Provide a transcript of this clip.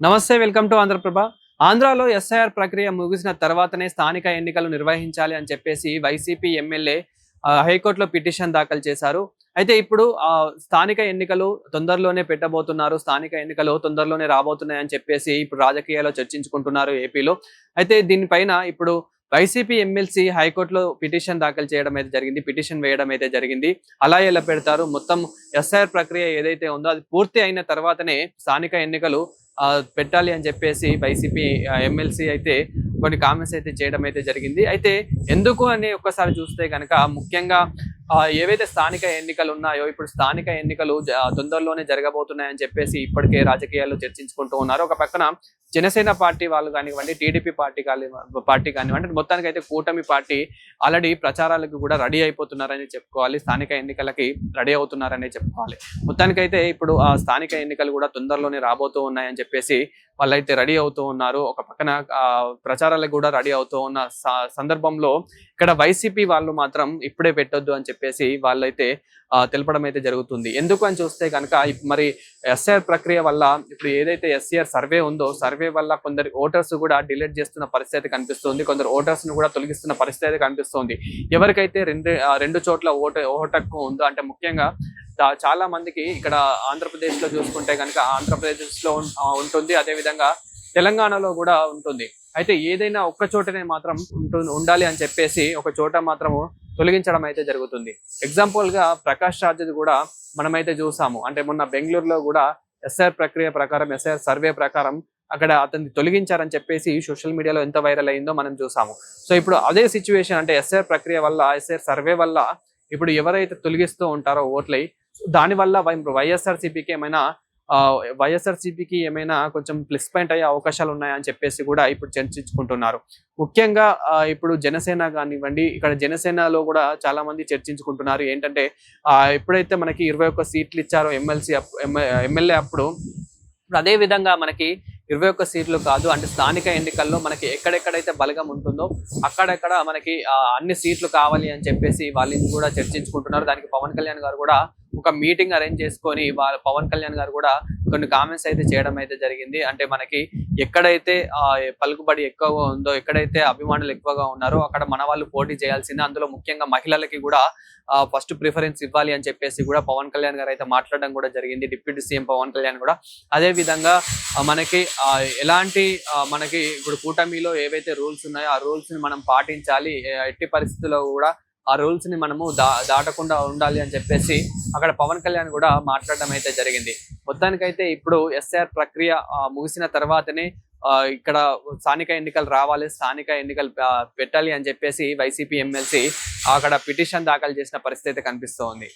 నమస్తే, welcome to Andhraprabha. ఆంధ్రాలో SIR ప్రక్రియ ముగిసిన తర్వాతనే స్థానిక ఎన్నికలు నిర్వహించాలి అని చెప్పేసి వైసీపీ ఎమ్మెల్యే హైకోర్టులో పిటిషన్ దాఖలు చేశారు. అయితే ఇప్పుడు స్థానిక ఎన్నికలు తొందరలోనే పెట్టబోతున్నారు, స్థానిక ఎన్నికలు తొందరలోనే రాబోతున్నాయని చెప్పేసి ఇప్పుడు రాజకీయాల్లో చర్చించుకుంటున్నారు ఏపీలో. అయితే దీనిపైన ఇప్పుడు వైసీపీ ఎమ్మెల్సీ హైకోర్టులో పిటిషన్ దాఖలు చేయడం అయితే జరిగింది, పిటిషన్ వేయడం అయితే జరిగింది. అలా ఎలా పెడతారు, మొత్తం ఎస్ఐఆర్ ప్రక్రియ ఏదైతే ఉందో అది పూర్తి అయిన తర్వాతనే స్థానిక ఎన్నికలు పెట్టాలి అని చెప్పేసి వైసీపీ ఎమ్మెల్సీ అయితే కొన్ని కామెంట్స్ అయితే చేయడం అయితే జరిగింది. అయితే ఎందుకు అని ఒక్కసారి చూస్తే కనుక ముఖ్యంగా ఏవైతే స్థానిక ఎన్నికలు ఉన్నాయో ఇప్పుడు స్థానిక ఎన్నికలు తొందరలోనే జరగబోతున్నాయని చెప్పేసి ఇప్పటికే రాజకీయాల్లో చర్చించుకుంటూ ఉన్నారు. ఒక పక్కన జనసేన పార్టీ వాళ్ళు కానివ్వండి, టీడీపీ పార్టీ కానివ్వండి, మొత్తానికి అయితే కూటమి పార్టీ ఆల్రెడీ ప్రచారాలకు కూడా రెడీ అయిపోతున్నారని చెప్పుకోవాలి, స్థానిక ఎన్నికలకి రెడీ అవుతున్నారని చెప్పుకోవాలి. మొత్తానికైతే ఇప్పుడు ఆ స్థానిక ఎన్నికలు కూడా తొందరలోనే రాబోతూ ఉన్నాయని చెప్పేసి వాళ్ళైతే రెడీ అవుతూ ఉన్నారు. ఒక పక్కన ప్రచారాలకు కూడా రెడీ అవుతూ ఉన్న సందర్భంలో ఇక్కడ వైసీపీ వాళ్ళు మాత్రం ఇప్పుడే పెట్టొద్దు అని చెప్పేసి వాళ్ళైతే తెలపడం అయితే జరుగుతుంది. ఎందుకు అని చూస్తే కనుక మరి ఎస్ఐఆర్ ప్రక్రియ వల్ల ఇప్పుడు ఏదైతే ఎస్ఐఆర్ సర్వే ఉందో సర్వే వల్ల కొందరు ఓటర్స్ కూడా డిలీట్ చేస్తున్న పరిస్థితి కనిపిస్తుంది, కొందరు ఓటర్స్ ను కూడా తొలగిస్తున్న పరిస్థితి కనిపిస్తుంది. ఎవరికైతే రెండు చోట్ల ఓటక్కు ఉందో, అంటే ముఖ్యంగా చాలా మందికి ఇక్కడ ఆంధ్రప్రదేశ్ లో చూసుకుంటే కనుక ఆంధ్రప్రదేశ్ లో ఉంటుంది, అదే విధంగా తెలంగాణలో కూడా ఉంటుంది. అయితే ఏదైనా ఒక్క చోటనే మాత్రం ఉండాలి అని చెప్పేసి ఒక చోట మాత్రము తొలగించడం అయితే జరుగుతుంది. ఎగ్జాంపుల్ గా ప్రకాష్ రాజ్ది కూడా మనమైతే చూసాము. అంటే మొన్న బెంగళూరులో కూడా ఎస్ఐఆర్ ప్రక్రియ ప్రకారం, ఎస్ఐఆర్ సర్వే ప్రకారం అక్కడ అతన్ని తొలగించారని చెప్పేసి సోషల్ మీడియాలో ఎంత వైరల్ అయిందో మనం చూసాము. సో ఇప్పుడు అదే సిచ్యువేషన్, అంటే ఎస్ఐఆర్ ప్రక్రియ వల్ల, ఎస్ఐఆర్ సర్వే వల్ల ఇప్పుడు ఎవరైతే తొలగిస్తూ ఉంటారో ఓట్లై, దానివల్ల వైఎస్ఆర్సీపీకి ఏమైనా కొంచెం ప్లస్ పాయింట్ అయ్యే అవకాశాలు ఉన్నాయని చెప్పేసి కూడా ఇప్పుడు చర్చించుకుంటున్నారు. ముఖ్యంగా ఇప్పుడు జనసేన కానివ్వండి, ఇక్కడ జనసేనలో కూడా చాలా మంది చర్చించుకుంటున్నారు. ఏంటంటే ఎప్పుడైతే మనకి 21 సీట్లు ఇచ్చారో ఎమ్మెల్యే అప్పుడు అదే విధంగా మనకి 21 సీట్లు కాదు, అంటే స్థానిక ఎన్నికల్లో మనకి ఎక్కడెక్కడైతే బలగం ఉంటుందో అక్కడెక్కడ మనకి అన్ని సీట్లు కావాలి అని చెప్పేసి వాళ్ళని కూడా చర్చించుకుంటున్నారు. దానికి పవన్ కళ్యాణ్ గారు కూడా ఒక మీటింగ్ అరేంజ్ చేసుకొని పవన్ కళ్యాణ్ గారు కూడా కొన్ని కామెంట్స్ అయితే చేయడం అయితే జరిగింది. అంటే మనకి ఎక్కడైతే పలుకుబడి ఎక్కువగా ఉందో, ఎక్కడైతే అభిమానులు ఎక్కువగా ఉన్నారో అక్కడ మన వాళ్ళు పోటీ చేయాల్సిందే, అందులో ముఖ్యంగా మహిళలకి కూడా ఫస్ట్ ప్రిఫరెన్స్ ఇవ్వాలి అని చెప్పేసి కూడా పవన్ కళ్యాణ్ గారు అయితే మాట్లాడడం కూడా జరిగింది, డిప్యూటీ సీఎం పవన్ కళ్యాణ్ కూడా. అదే విధంగా మనకి ఎలాంటి మనకి ఇప్పుడు కూటమిలో ఏవైతే రూల్స్ ఉన్నాయో ఆ రూల్స్ ని మనం పాటించాలి, ఎట్టి పరిస్థితుల్లో కూడా ఆ రూల్స్ ని మనము దాటకుండా ఉండాలి అని చెప్పేసి అక్కడ పవన్ కళ్యాణ్ కూడా మాట్లాడడం అయితే జరిగింది. మొత్తానికైతే ఇప్పుడు ఎస్ఐఆర్ ప్రక్రియ ముగిసిన తర్వాతనే ఇక్కడ స్థానిక ఎన్నికలు రావాలి, స్థానిక ఎన్నికలు పెట్టాలి అని చెప్పేసి వైసీపీ ఎమ్మెల్సీ అక్కడ పిటిషన్ దాఖలు చేసిన పరిస్థితి కనిపిస్తోంది.